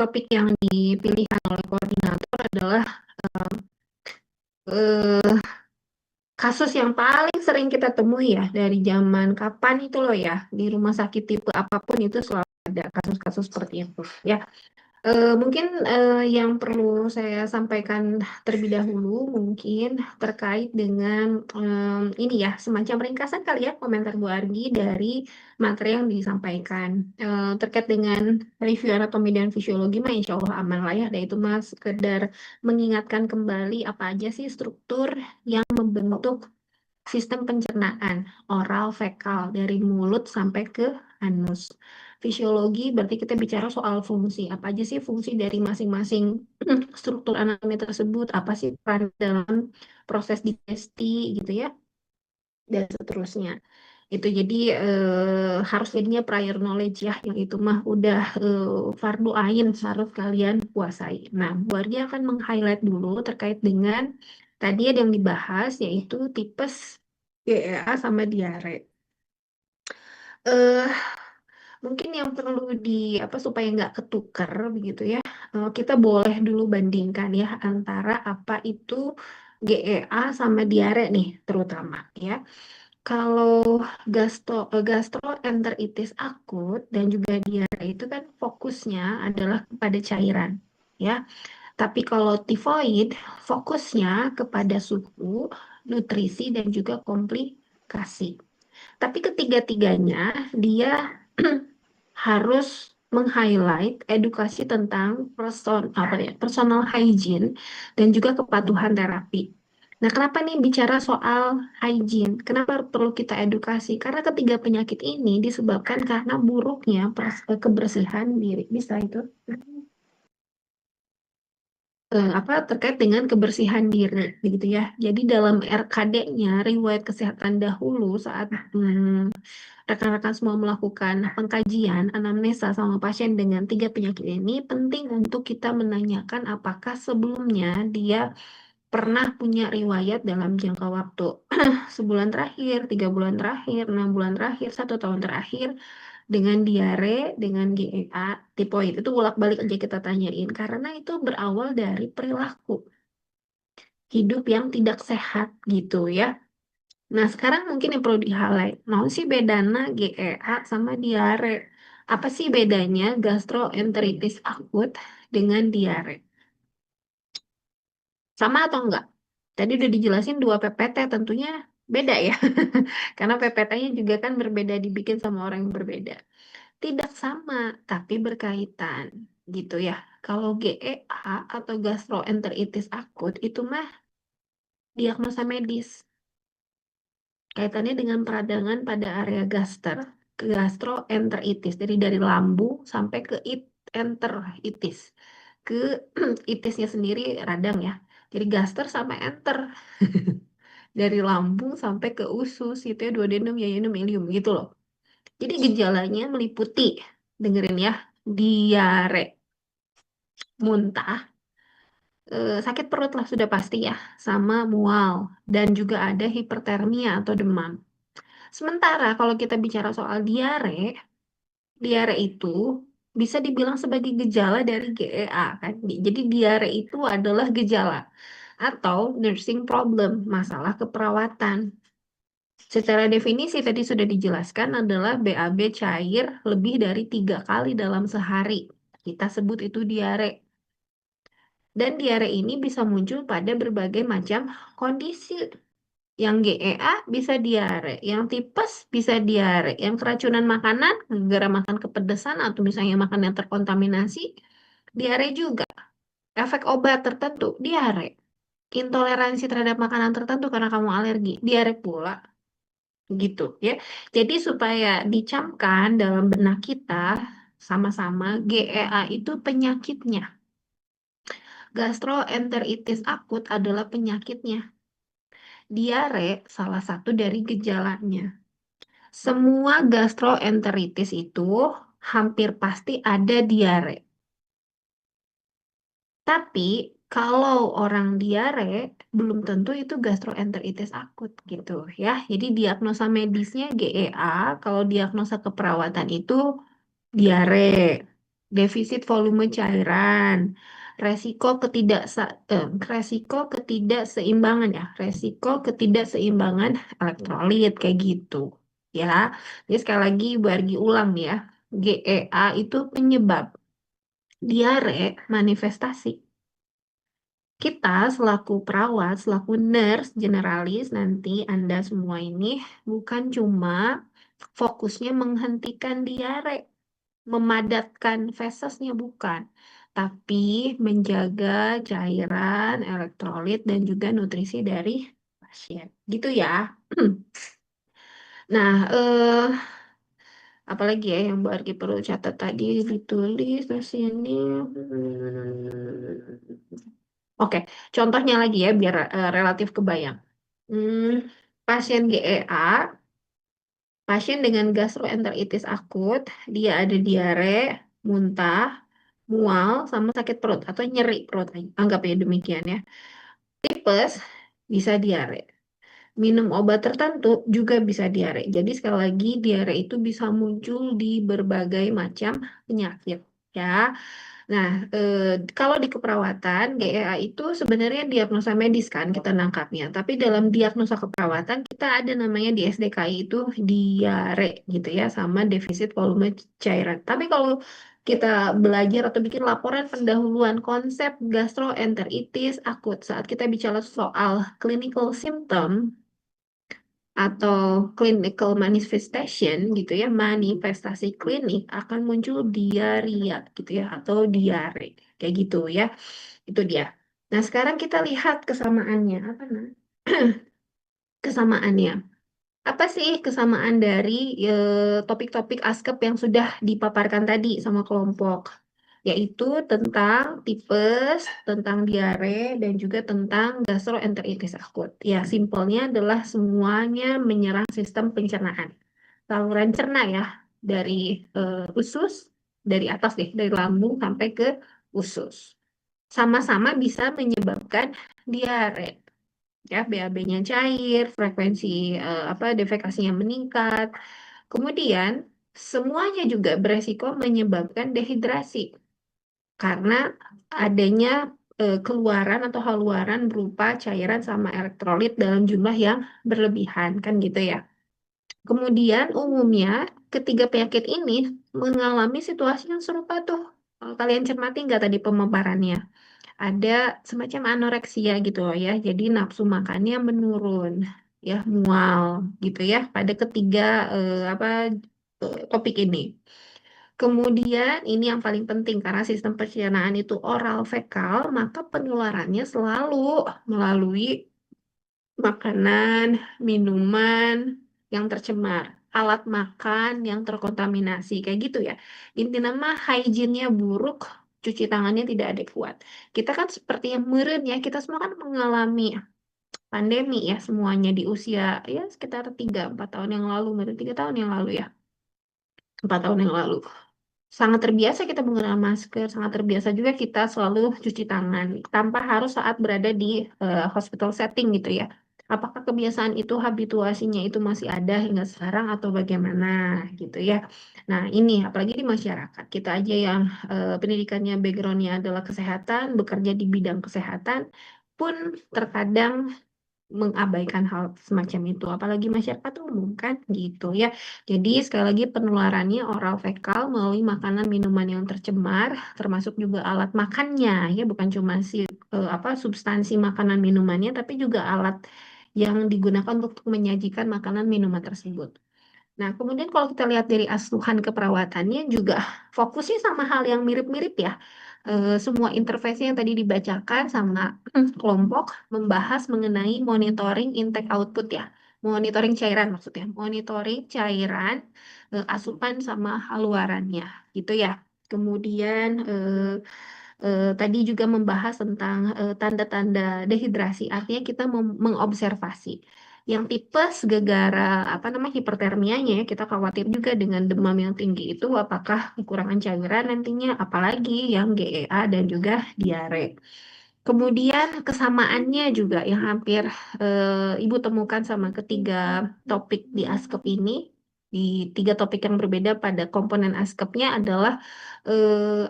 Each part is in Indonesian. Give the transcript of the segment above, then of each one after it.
topik yang dipilihkan oleh koordinator adalah eh, kasus yang paling sering kita temui ya dari zaman kapan itu loh ya, di rumah sakit tipe apapun itu selalu ada kasus-kasus seperti itu ya. Mungkin yang perlu saya sampaikan terlebih dahulu mungkin terkait dengan ini ya, semacam ringkasan kali ya komentar Bu Argi dari materi yang disampaikan. Terkait dengan review anatomi dan fisiologi mah insya Allah aman lah ya. Dan itu mas sekedar mengingatkan kembali apa aja sih struktur yang membentuk sistem pencernaan oral fekal dari mulut sampai ke anus. Fisiologi berarti kita bicara soal fungsi. Apa aja sih fungsi dari masing-masing struktur anatomi tersebut? Apa sih peran dalam proses digesti gitu ya? Dan seterusnya. Itu jadi harus jadinya prior knowledge ya, yang itu mah udah fardu ain harus kalian kuasai. Nah, Bu Ardi akan meng-highlight dulu terkait dengan tadi ada yang dibahas yaitu tipes GEA sama diare. Eh Mungkin yang perlu di apa supaya nggak ketukar begitu ya, kita boleh dulu bandingkan ya antara apa itu GEA sama diare nih terutama ya. Kalau gastroenteritis akut dan juga diare itu kan fokusnya adalah kepada cairan, ya. Tapi kalau tifoid fokusnya kepada suhu, nutrisi dan juga komplikasi. Tapi ketiga-tiganya dia harus meng-highlight edukasi tentang apa ya, personal hygiene dan juga kepatuhan terapi. Nah, kenapa nih bicara soal hygiene? Kenapa perlu kita edukasi? Karena ketiga penyakit ini disebabkan karena buruknya kebersihan diri. Bisa itu? Apa terkait dengan kebersihan diri, begitu ya. Jadi dalam RKD-nya, riwayat kesehatan dahulu saat rekan-rekan semua melakukan pengkajian anamnesa sama pasien dengan tiga penyakit ini, penting untuk kita menanyakan apakah sebelumnya dia pernah punya riwayat dalam jangka waktu sebulan terakhir, 3 bulan terakhir, 6 bulan terakhir, 1 tahun terakhir dengan diare, dengan GEA, tipoid. Itu bolak-balik aja kita tanyain karena itu berawal dari perilaku hidup yang tidak sehat gitu ya. Nah, sekarang mungkin yang perlu di-highlight, mau sih bedana GEA sama diare. Apa sih bedanya gastroenteritis akut dengan diare? Sama atau enggak? Tadi udah dijelasin dua PPT, tentunya beda ya. Karena PPT-nya juga kan berbeda, dibikin sama orang yang berbeda. Tidak sama, tapi berkaitan gitu ya. Kalau GEA atau gastroenteritis akut itu mah diagnosa medis. Kaitannya dengan peradangan pada area gaster, ke gastroenteritis, jadi dari lambung sampai ke enteritis. Ke itisnya sendiri radang ya. Jadi gaster sama enter. Dari lambung sampai ke usus, itu ya duodenum, yayinum, ileum gitu loh. Jadi gejalanya meliputi, dengerin ya, diare, muntah, sakit perut lah sudah pasti ya, sama mual, dan juga ada hipertermia atau demam. Sementara kalau kita bicara soal diare, diare itu bisa dibilang sebagai gejala dari GEA kan. Jadi diare itu adalah gejala atau nursing problem, masalah keperawatan. Secara definisi tadi sudah dijelaskan adalah BAB cair lebih dari 3 kali dalam sehari. Kita sebut itu diare. Dan diare ini bisa muncul pada berbagai macam kondisi. Yang GEA bisa diare, yang tipes bisa diare, yang keracunan makanan, gara makan kepedesan atau misalnya makan yang terkontaminasi, diare juga. Efek obat tertentu, diare. Intoleransi terhadap makanan tertentu karena kamu alergi, diare pula. Gitu ya. Jadi supaya dicamkan dalam benak kita sama-sama GEA itu penyakitnya. Gastroenteritis akut adalah penyakitnya. Diare salah satu dari gejalanya. Semua gastroenteritis itu hampir pasti ada diare. Tapi kalau orang diare belum tentu itu gastroenteritis akut gitu ya. Jadi diagnosa medisnya GEA, kalau diagnosa keperawatan itu diare. defisit volume cairan, resiko resiko ketidakseimbangan ya, resiko ketidakseimbangan elektrolit kayak gitu ya. Jadi sekali lagi Bargi ulang nih ya, GEA itu penyebab diare manifestasi. Kita selaku perawat, selaku nurse generalis nanti Anda semua ini bukan cuma fokusnya menghentikan diare, memadatkan fesesnya bukan, tapi menjaga cairan, elektrolit dan juga nutrisi dari pasien. Gitu ya. Nah, apalagi ya yang Bu Argi perlu catat tadi ditulis di sini. Oke, contohnya lagi ya biar relatif kebayang. Hmm, pasien GEA, pasien dengan gastroenteritis akut, dia ada diare, muntah, mual, sama sakit perut atau nyeri perut. Anggap ya demikian ya. Tipes bisa diare. Minum obat tertentu juga bisa diare. Jadi sekali lagi diare itu bisa muncul di berbagai macam penyakit ya. Nah, kalau di keperawatan, GEA itu sebenarnya diagnosa medis kan kita nangkapnya. Tapi dalam diagnosa keperawatan kita ada namanya di SDKI itu diare gitu ya, sama defisit volume cairan. Tapi kalau kita belajar atau bikin laporan pendahuluan konsep gastroenteritis akut saat kita bicara soal clinical symptom atau clinical manifestation gitu ya, manifestasi klinik akan muncul diaria gitu ya atau diare kayak gitu ya. Itu dia. Nah, sekarang kita lihat kesamaannya apa nah? Kesamaannya. Apa sih kesamaan dari topik-topik ASKEP yang sudah dipaparkan tadi sama kelompok? Yaitu tentang tipes, tentang diare, dan juga tentang gastroenteritis akut. Ya, simpelnya adalah semuanya menyerang sistem pencernaan. Saluran cerna ya, dari usus, dari atas deh, dari lambung sampai ke usus. Sama-sama bisa menyebabkan diare. Ya, BAB-nya cair, frekuensi defekasinya meningkat. Kemudian, semuanya juga beresiko menyebabkan dehidrasi karena adanya keluaran atau haluaran berupa cairan sama elektrolit dalam jumlah yang berlebihan kan gitu ya. Kemudian umumnya ketiga penyakit ini mengalami situasi yang serupa tuh. Kalau kalian cermati nggak tadi pemaparannya? Ada semacam anoreksia gitu loh ya. Jadi nafsu makannya menurun, ya mual gitu ya. Pada ketiga topik ini. Kemudian ini yang paling penting karena sistem pencernaan itu oral fekal, maka penularannya selalu melalui makanan, minuman yang tercemar, alat makan yang terkontaminasi, kayak gitu ya. Inti nama hygiene-nya buruk, cuci tangannya tidak adekuat. Kita kan seperti yang meren ya, kita semua kan mengalami pandemi ya semuanya di usia ya sekitar 3-4 tahun yang lalu, meren 3 tahun yang lalu ya, 4 tahun yang lalu. Sangat terbiasa kita menggunakan masker, sangat terbiasa juga kita selalu cuci tangan tanpa harus saat berada di hospital setting gitu ya. Apakah kebiasaan itu, habituasinya itu masih ada hingga sekarang atau bagaimana gitu ya. Nah ini apalagi di masyarakat, kita aja yang pendidikannya backgroundnya adalah kesehatan, bekerja di bidang kesehatan, pun terkadang mengabaikan hal semacam itu, apalagi masyarakat umum kan gitu ya. Jadi sekali lagi penularannya oral fekal melalui makanan minuman yang tercemar, termasuk juga alat makannya ya, bukan cuma si substansi makanan minumannya, tapi juga alat yang digunakan untuk menyajikan makanan minuman tersebut. Nah, kemudian kalau kita lihat dari asuhan keperawatannya juga fokusnya sama hal yang mirip-mirip ya. Semua intervensi yang tadi dibacakan sama kelompok membahas mengenai monitoring intake output ya. Monitoring cairan maksudnya. Monitoring cairan, asupan sama haluarannya gitu ya. Kemudian tadi juga membahas tentang tanda-tanda dehidrasi. Artinya kita mengobservasi. Yang tipes gegara apa namanya hipertermianya ya, kita khawatir juga dengan demam yang tinggi itu apakah kekurangan cairan nantinya, apalagi yang GEA dan juga diare. Kemudian kesamaannya juga yang hampir Ibu temukan sama ketiga topik di ASKEP ini di tiga topik yang berbeda pada komponen ASKEP-nya adalah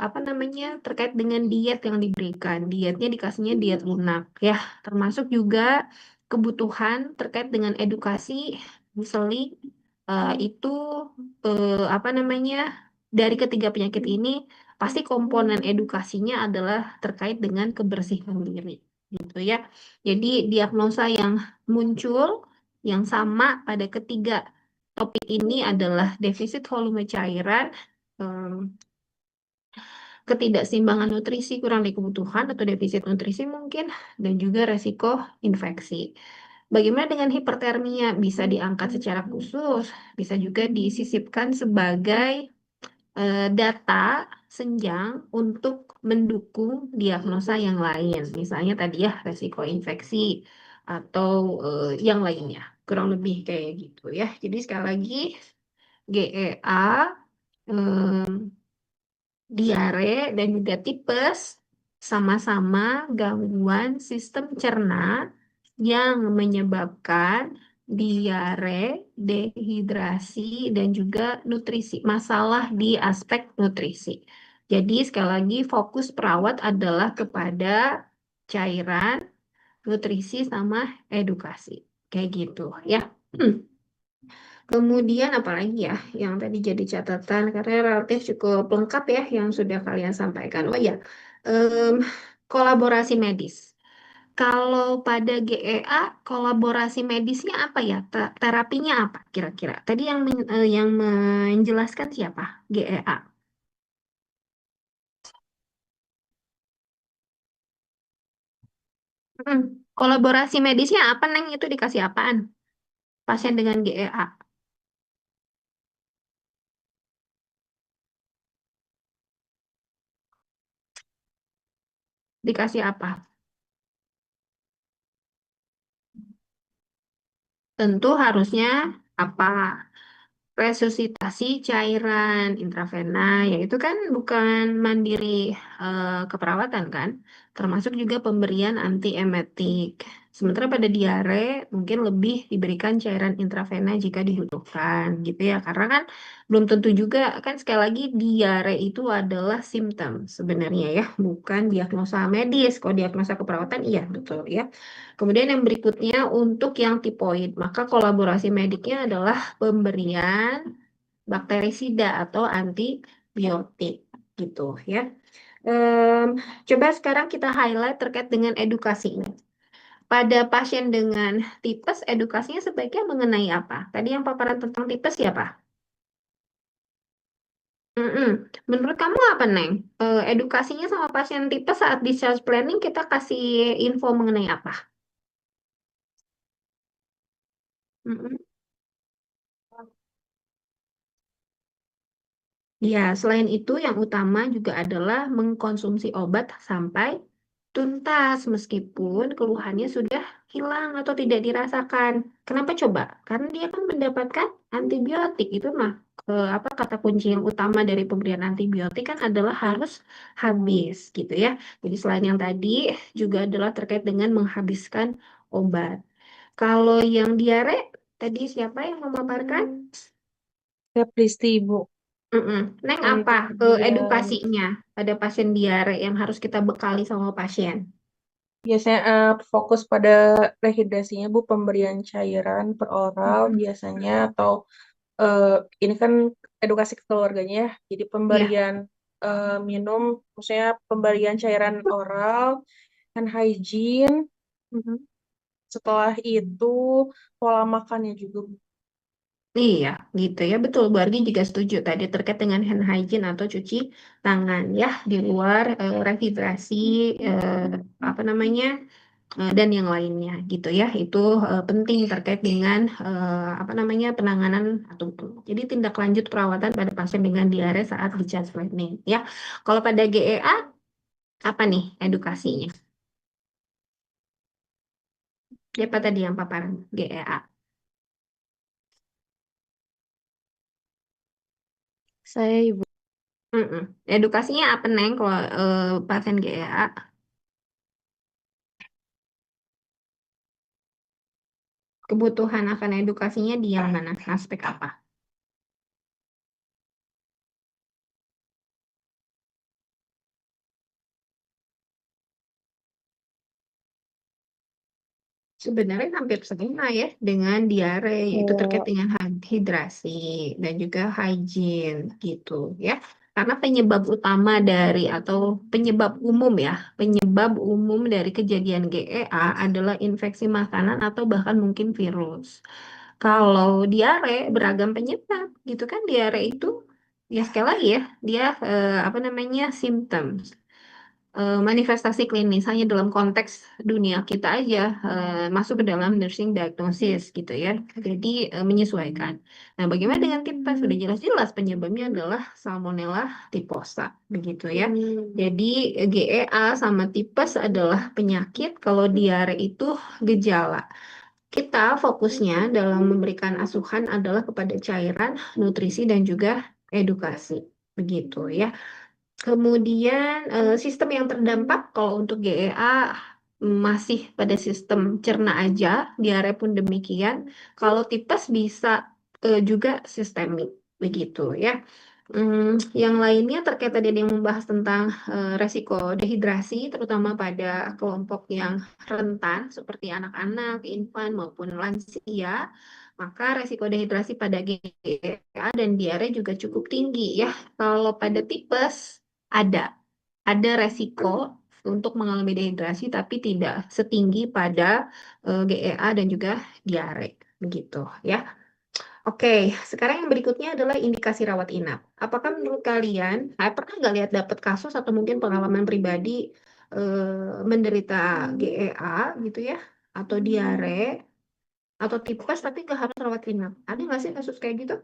apa namanya terkait dengan diet yang diberikan. Dietnya dikasihnya diet lunak ya, termasuk juga kebutuhan terkait dengan edukasi, misalnya itu apa namanya dari ketiga penyakit ini pasti komponen edukasinya adalah terkait dengan kebersihan diri gitu ya. Jadi diagnosa yang muncul yang sama pada ketiga topik ini adalah defisit volume cairan, em, ketidakseimbangan nutrisi, kurang dari kebutuhan atau defisit nutrisi mungkin, dan juga resiko infeksi. Bagaimana dengan hipertermia? Bisa diangkat secara khusus, bisa juga disisipkan sebagai data senjang untuk mendukung diagnosa yang lain. Misalnya tadi ya resiko infeksi atau yang lainnya. Kurang lebih kayak gitu ya. Jadi sekali lagi GEA, diare dan juga tipes sama-sama gangguan sistem cerna yang menyebabkan diare, dehidrasi, dan juga nutrisi, masalah di aspek nutrisi. Jadi sekali lagi fokus perawat adalah kepada cairan, nutrisi, sama edukasi. Kayak gitu ya. Kemudian apalagi ya yang tadi jadi catatan karena relatif cukup lengkap ya yang sudah kalian sampaikan. Oh ya, em, kolaborasi medis. Kalau pada GEA kolaborasi medisnya apa ya? Terapinya apa kira-kira? Tadi yang menjelaskan siapa? GEA. Mm. Kolaborasi medisnya apa, Neng? Itu dikasih apaan? Pasien dengan GEA. Dikasih apa? Tentu harusnya apa? Resusitasi cairan intravena, ya itu kan bukan mandiri keperawatan kan, termasuk juga pemberian antiemetik. Sementara pada diare mungkin lebih diberikan cairan intravena jika dibutuhkan gitu ya, karena kan belum tentu juga kan sekali lagi diare itu adalah simptom sebenarnya ya, bukan diagnosa medis. Kalau diagnosa keperawatan iya betul ya. Kemudian yang berikutnya untuk yang tipoid, maka kolaborasi mediknya adalah pemberian bakterisida atau antibiotik gitu ya. Em, Coba sekarang kita highlight terkait dengan edukasinya. Pada pasien dengan tipes, edukasinya sebaiknya mengenai apa? Tadi yang paparan tentang tipes siapa? Mm-mm. Menurut kamu apa, Neng? Edukasinya sama pasien tipes saat discharge planning kita kasih info mengenai apa? Mm-mm. Ya, selain itu yang utama juga adalah mengkonsumsi obat sampai tuntas meskipun keluhannya sudah hilang atau tidak dirasakan. Kenapa coba? Karena dia kan mendapatkan antibiotik itu mah apa kata kunci yang utama dari pemberian antibiotik kan adalah harus habis gitu ya. Jadi selain yang tadi juga adalah terkait dengan menghabiskan obat. Kalau yang diare tadi siapa yang memaparkan? Ya, Pristi, Ibu. Mm-mm. Neng apa Untuk dia edukasinya pada pasien diare yang harus kita bekali sama pasien? biasanya fokus pada rehidrasinya, Bu, pemberian cairan per oral Mm-mm. biasanya atau eh, ini kan edukasi ke keluarganya ya. Jadi Ya. pemberian minum, maksudnya pemberian cairan oral, dan hygiene. Mm-mm. Setelah itu pola makannya juga, Bu. Iya, gitu ya. Betul, Bu Argi juga setuju tadi terkait dengan hand hygiene atau cuci tangan ya di luar rehidrasi eh, apa namanya dan yang lainnya gitu ya. Itu penting terkait dengan apa namanya penanganan atau jadi tindak lanjut perawatan pada pasien dengan diare saat discharge planning ya. Kalau pada GEA apa nih edukasinya? Siapa tadi yang paparan GEA? Saya, Ibu. Mm-mm. Edukasinya apa Neng kalau pasien GEA? Kebutuhan akan edukasinya di yang mana? Aspek apa? Sebenarnya hampir sama ya dengan diare, yaitu terkait Kayak dengan hidrasi dan juga hygiene gitu ya. Karena penyebab utama dari atau penyebab umum ya, penyebab umum dari kejadian GEA adalah infeksi makanan atau bahkan mungkin virus. Kalau diare beragam penyebab gitu kan, diare itu ya sekali lagi ya, dia apa namanya, symptoms, manifestasi klinis hanya dalam konteks dunia kita aja, masuk ke dalam nursing diagnosis gitu ya. Jadi menyesuaikan. Nah, bagaimana dengan tipes? Sudah jelas-jelas penyebabnya adalah Salmonella typhosa begitu ya. Jadi GEA sama tipes adalah penyakit, kalau diare itu gejala. Kita fokusnya dalam memberikan asuhan adalah kepada cairan, nutrisi, dan juga edukasi. Begitu ya. Kemudian sistem yang terdampak kalau untuk GEA masih pada sistem cerna aja, diare pun demikian. Kalau tipes bisa juga sistemik, begitu ya. Yang lainnya terkait tadi ada yang membahas tentang resiko dehidrasi, terutama pada kelompok yang rentan seperti anak-anak, infan maupun lansia, maka resiko dehidrasi pada GEA dan diare juga cukup tinggi ya. Kalau pada tipes ada resiko untuk mengalami dehidrasi tapi tidak setinggi pada GEA dan juga diare begitu ya. Oke, sekarang yang berikutnya adalah indikasi rawat inap. Apakah menurut kalian, pernah nggak lihat dapat kasus atau mungkin pengalaman pribadi menderita GEA gitu ya, atau diare, atau tipes tapi nggak harus rawat inap? Ada nggak sih kasus kayak gitu?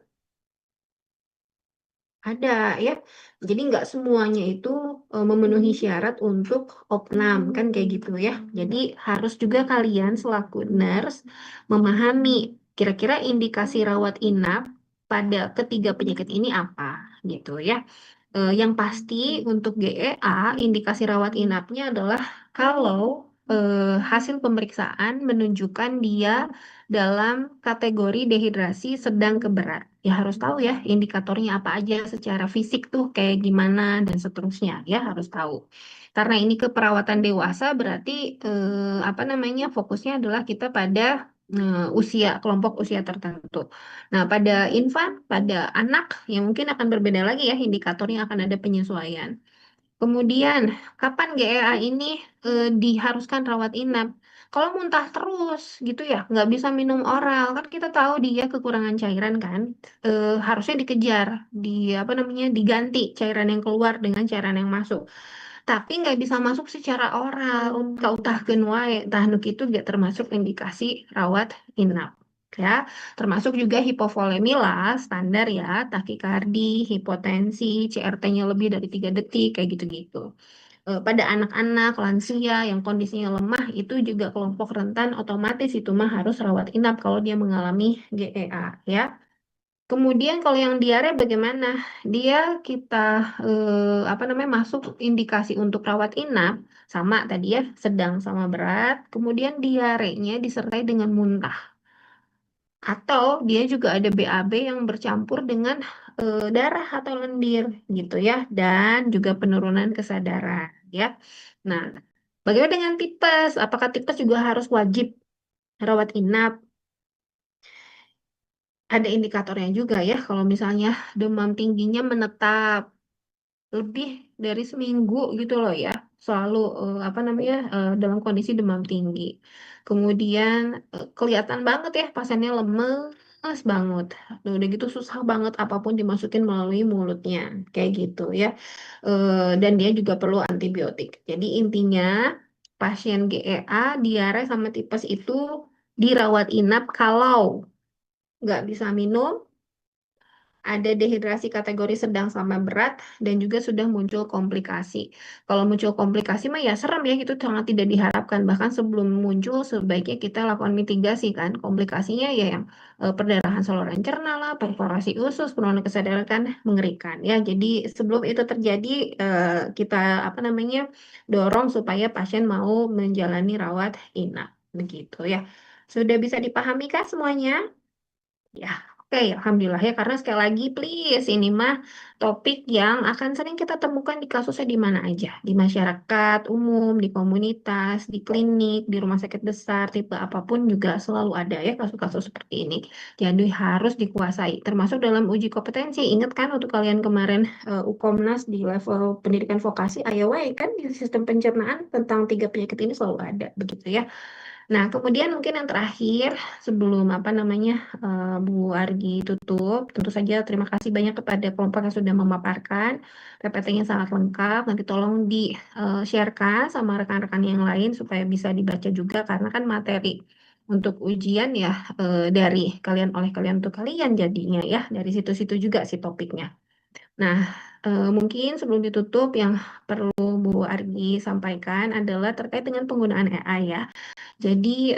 Ada ya, jadi nggak semuanya itu memenuhi syarat untuk opnam kan kayak gitu ya. Jadi harus juga kalian selaku nurse memahami kira-kira indikasi rawat inap pada ketiga penyakit ini apa gitu ya. Yang pasti untuk GEA indikasi rawat inapnya adalah kalau hasil pemeriksaan menunjukkan dia dalam kategori dehidrasi sedang ke berat. Ya harus tahu ya indikatornya apa aja secara fisik tuh kayak gimana dan seterusnya ya harus tahu. Karena ini keperawatan dewasa berarti apa namanya, fokusnya adalah kita pada usia, kelompok usia tertentu. Nah, pada infan, pada anak yang mungkin akan berbeda lagi ya, indikatornya akan ada penyesuaian. Kemudian, kapan GEA ini diharuskan rawat inap? Kalau muntah terus gitu ya, nggak bisa minum oral, kan kita tahu dia kekurangan cairan kan, harusnya dikejar, di apa namanya, diganti cairan yang keluar dengan cairan yang masuk. Tapi nggak bisa masuk secara oral, kautahkeun wae, tah nu kitu gak termasuk indikasi rawat inap. Ya, termasuk juga hipovolemia standar ya, takikardi, hipotensi, CRT-nya lebih dari 3 detik, kayak gitu-gitu. Pada anak-anak, lansia yang kondisinya lemah, itu juga kelompok rentan, otomatis itu mah harus rawat inap kalau dia mengalami GEA ya. Kemudian kalau yang diare bagaimana? Dia kita apa namanya, masuk indikasi untuk rawat inap sama tadi ya, sedang sama berat. Kemudian diarenya disertai dengan muntah. Atau dia juga ada BAB yang bercampur dengan darah atau lendir gitu ya, dan juga penurunan kesadaran ya. Nah, bagaimana dengan tipes? Apakah tipes juga harus wajib rawat inap? Ada indikatornya juga ya. Kalau misalnya demam tingginya menetap lebih dari seminggu gitu loh ya, selalu apa namanya, dalam kondisi demam tinggi. Kemudian kelihatan banget ya pasiennya lemes banget. Nah, udah gitu susah banget apapun dimasukin melalui mulutnya kayak gitu ya. Dan dia juga perlu antibiotik. Jadi intinya pasien GEA, diare sama tipes itu dirawat inap kalau nggak bisa minum, ada dehidrasi kategori sedang sama berat, dan juga sudah muncul komplikasi. Kalau muncul komplikasi mah ya serem ya, itu sangat tidak diharapkan. Bahkan sebelum muncul sebaiknya kita lakukan mitigasi kan. Komplikasinya ya yang perdarahan saluran cerna lah, perforasi usus, penurunan kesadaran, kan mengerikan ya. Jadi sebelum itu terjadi kita apa namanya, dorong supaya pasien mau menjalani rawat inap begitu ya. Sudah bisa dipahami kah semuanya? Ya. Oke, alhamdulillah ya, karena sekali lagi, please, ini mah topik yang akan sering kita temukan di kasusnya di mana aja, di masyarakat umum, di komunitas, di klinik, di rumah sakit besar, tipe apapun juga selalu ada ya kasus-kasus seperti ini. Jadi harus dikuasai, termasuk dalam uji kompetensi. Ingat kan untuk kalian kemarin UKOMNAS di level pendidikan vokasi, IOW kan di sistem pencernaan tentang tiga penyakit ini selalu ada, begitu ya. Nah, kemudian mungkin yang terakhir sebelum apa namanya Bu Argi tutup, tentu saja terima kasih banyak kepada kelompok yang sudah memaparkan. PPT-nya sangat lengkap. Nanti tolong di-sharekan sama rekan-rekan yang lain supaya bisa dibaca juga karena kan materi untuk ujian ya dari kalian oleh kalian untuk kalian jadinya ya dari situ-situ juga sih topiknya. Nah, mungkin sebelum ditutup yang perlu Bu Argi sampaikan adalah terkait dengan penggunaan AI ya. Jadi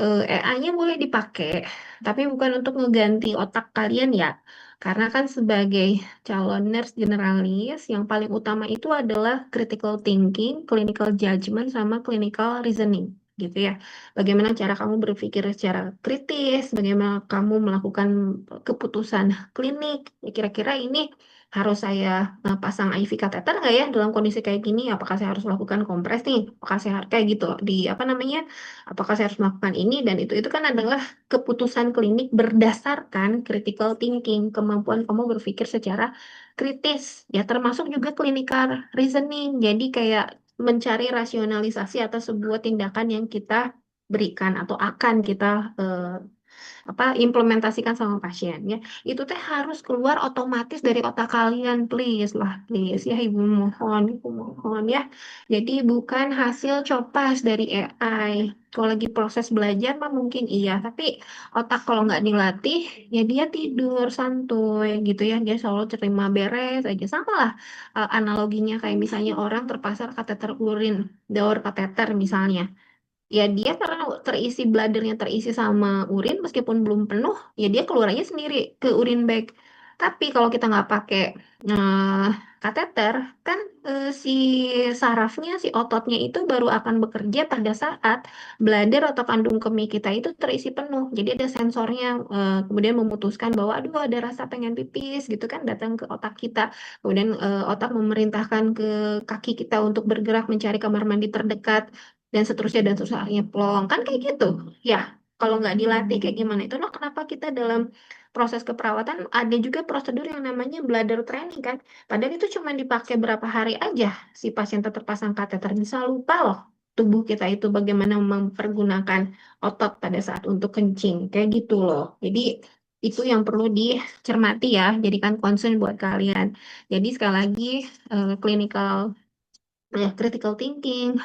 AI-nya boleh dipakai, tapi bukan untuk ngeganti otak kalian ya. Karena kan sebagai calon nurse generalis, yang paling utama itu adalah critical thinking, clinical judgment, sama clinical reasoning, gitu ya. Bagaimana cara kamu berpikir secara kritis, bagaimana kamu melakukan keputusan klinik. Ya, kira-kira ini harus saya pasang IV kateter nggak ya dalam kondisi kayak gini? Apakah saya harus lakukan kompres nih? Apakah saya harus kayak gitu di apa namanya? Apakah saya harus melakukan ini dan itu kan adalah keputusan klinik berdasarkan critical thinking, kemampuan kamu berpikir secara kritis, ya termasuk juga clinical reasoning. Jadi kayak mencari rasionalisasi atas sebuah tindakan yang kita berikan atau akan kita apa implementasikan sama pasien ya itu teh harus keluar otomatis dari otak kalian, please lah, please ya, ibu mohon ya. Jadi bukan hasil copas dari AI. Kalau lagi proses belajar mah mungkin iya, tapi otak kalau nggak dilatih ya dia tidur santuy gitu ya, dia selalu terima beres aja. Sama lah analoginya kayak misalnya orang terpasang kateter urin, door kateter misalnya. Ya dia karena terisi bladernya terisi sama urin meskipun belum penuh, ya dia keluarannya sendiri ke urin bag. Tapi kalau kita nggak pakai eh, kateter, kan si sarafnya, si ototnya itu baru akan bekerja pada saat bladder atau kandung kemih kita itu terisi penuh. Jadi ada sensornya kemudian memutuskan bahwa aduh ada rasa pengen pipis gitu kan datang ke otak kita. Kemudian otak memerintahkan ke kaki kita untuk bergerak mencari kamar mandi terdekat dan seterusnya akhirnya plong kan kayak gitu ya. Kalau nggak dilatih kayak gimana itu loh kenapa kita dalam proses keperawatan ada juga prosedur yang namanya bladder training kan, padahal itu cuma dipakai berapa hari aja si pasien tetap terpasang kateter bisa lupa loh tubuh kita itu bagaimana mempergunakan otot pada saat untuk kencing kayak gitu loh. Jadi itu yang perlu dicermati ya, jadikan concern buat kalian. Jadi sekali lagi clinical ya, critical thinking,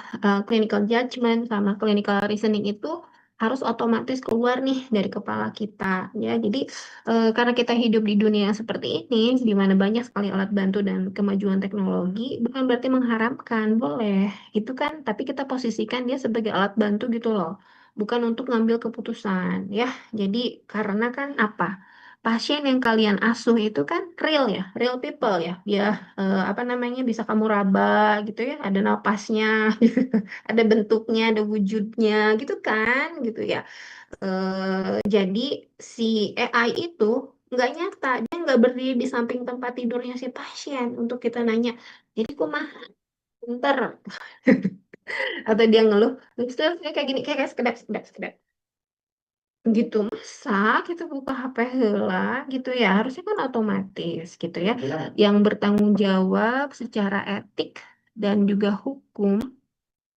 clinical judgment, sama clinical reasoning itu harus otomatis keluar nih dari kepala kita ya. Jadi karena kita hidup di dunia yang seperti ini, di mana banyak sekali alat bantu dan kemajuan teknologi, bukan berarti mengharamkan, boleh. Itu kan, tapi kita posisikan dia sebagai alat bantu gitu loh, bukan untuk ngambil keputusan ya. Jadi karena kan apa? Pasien yang kalian asuh itu kan real ya, real people ya. Dia apa namanya bisa kamu raba gitu ya, ada napasnya, ada bentuknya, ada wujudnya gitu kan, gitu ya. Jadi si AI itu nggak nyata, dia nggak berdiri di samping tempat tidurnya si pasien untuk kita nanya. Jadi mah bentar atau dia ngeluh, terus kayak gini, kayak sekedap sekedap sekedap gitu masa kita buka HP heula gitu ya, harusnya kan otomatis gitu ya, yang bertanggung jawab secara etik dan juga hukum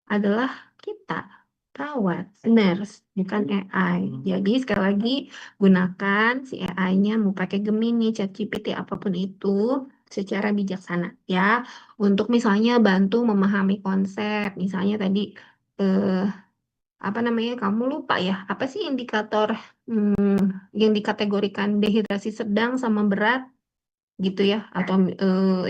adalah kita, perawat, nurse, bukan AI. Jadi sekali lagi gunakan si AI-nya mau pakai Gemini, ChatGPT apapun itu secara bijaksana ya, untuk misalnya bantu memahami konsep misalnya tadi eh, apa namanya kamu lupa ya apa sih indikator yang dikategorikan dehidrasi sedang sama berat gitu ya, atau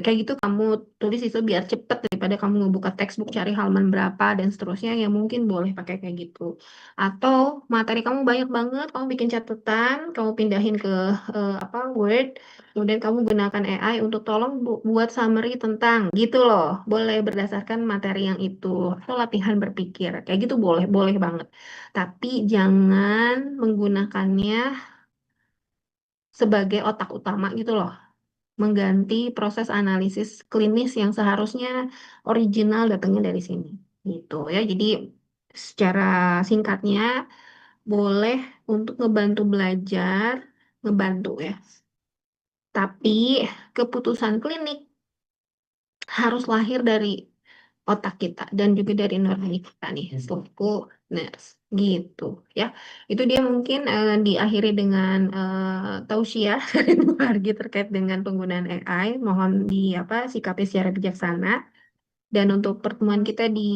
kayak gitu kamu tulis itu biar cepet daripada kamu ngebuka textbook cari halaman berapa dan seterusnya, ya mungkin boleh pakai kayak gitu. Atau materi kamu banyak banget, kamu bikin catatan, kamu pindahin ke apa Word, kemudian kamu gunakan AI untuk tolong buat summary tentang gitu loh, boleh berdasarkan materi yang itu atau latihan berpikir kayak gitu, boleh boleh banget, tapi jangan menggunakannya sebagai otak utama gitu loh, mengganti proses analisis klinis yang seharusnya original datangnya dari sini gitu ya. Jadi secara singkatnya boleh untuk ngebantu belajar, ngebantu ya. Tapi keputusan klinik harus lahir dari otak kita dan juga dari nurani kita nih selaku nurse gitu ya. Itu dia mungkin diakhiri dengan tausiah dari Bu Argi terkait dengan penggunaan AI. Mohon di apa sikapi secara bijaksana. Dan untuk pertemuan kita di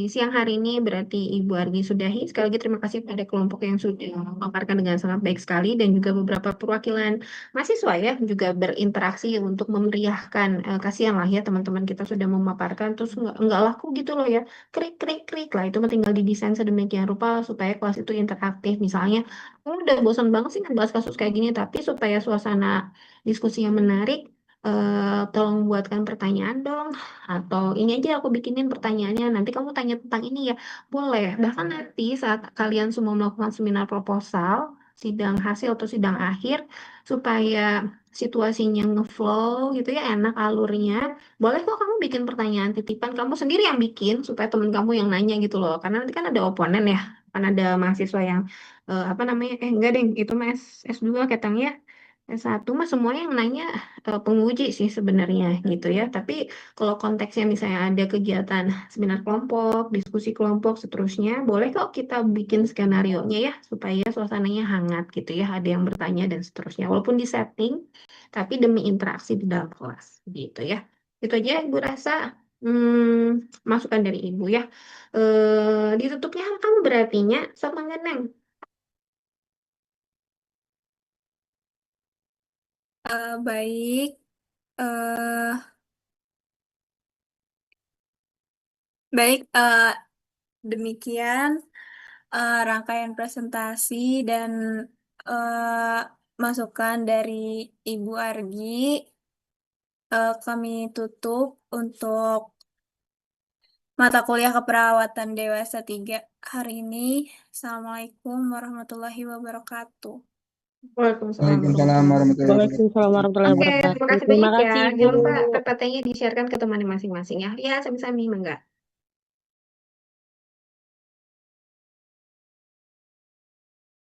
siang hari ini berarti Ibu Argi sudahi. Sekali lagi terima kasih pada kelompok yang sudah memaparkan dengan sangat baik sekali dan juga beberapa perwakilan mahasiswa ya juga berinteraksi untuk memeriahkan. Kasihan lah ya teman-teman kita sudah memaparkan terus nggak laku gitu loh ya. Krik krik krik lah itu mah tinggal didesain sedemikian rupa supaya kelas itu interaktif. Misalnya, udah bosan banget sih ngebahas kasus kayak gini tapi supaya suasana diskusi yang menarik, tolong buatkan pertanyaan dong atau ini aja aku bikinin pertanyaannya, nanti kamu tanya tentang ini ya. Boleh. Bahkan nanti saat kalian semua melakukan seminar proposal, sidang hasil atau sidang akhir, supaya situasinya ngeflow gitu ya, enak alurnya. Boleh kok kamu bikin pertanyaan titipan, kamu sendiri yang bikin, supaya temen kamu yang nanya gitu loh. Karena nanti kan ada oponen ya, kan ada mahasiswa yang, apa namanya, enggak deh, itu mah S2 katanya. S1 mah semua yang nanya penguji sih sebenarnya gitu ya. Tapi kalau konteksnya misalnya ada kegiatan seminar kelompok, diskusi kelompok, seterusnya, boleh kok kita bikin skenario-nya ya, supaya suasananya hangat gitu ya, ada yang bertanya dan seterusnya. Walaupun di setting, tapi demi interaksi di dalam kelas gitu ya. Itu aja Ibu rasa masukan dari Ibu ya. Ditutupnya kamu berartinya sama Neng. Baik, eh baik, demikian rangkaian presentasi dan eh, masukan dari Ibu Argi. Kami tutup untuk mata kuliah keperawatan dewasa 3 hari ini. Assalamualaikum warahmatullahi wabarakatuh. Waalaikumsalam Waalaikumsalam warahmatullahi warahmatullahi wabarakatuh. Waalaikumsalam wabarakatuh. warahmatullahi Oke, terima wabarakatuh. kasih Terima banyak ya. kasih, Ibu. Jangan lupa PPT-nya di-sharekan ke teman masing-masing ya. Ya, sami-sami, Mangga.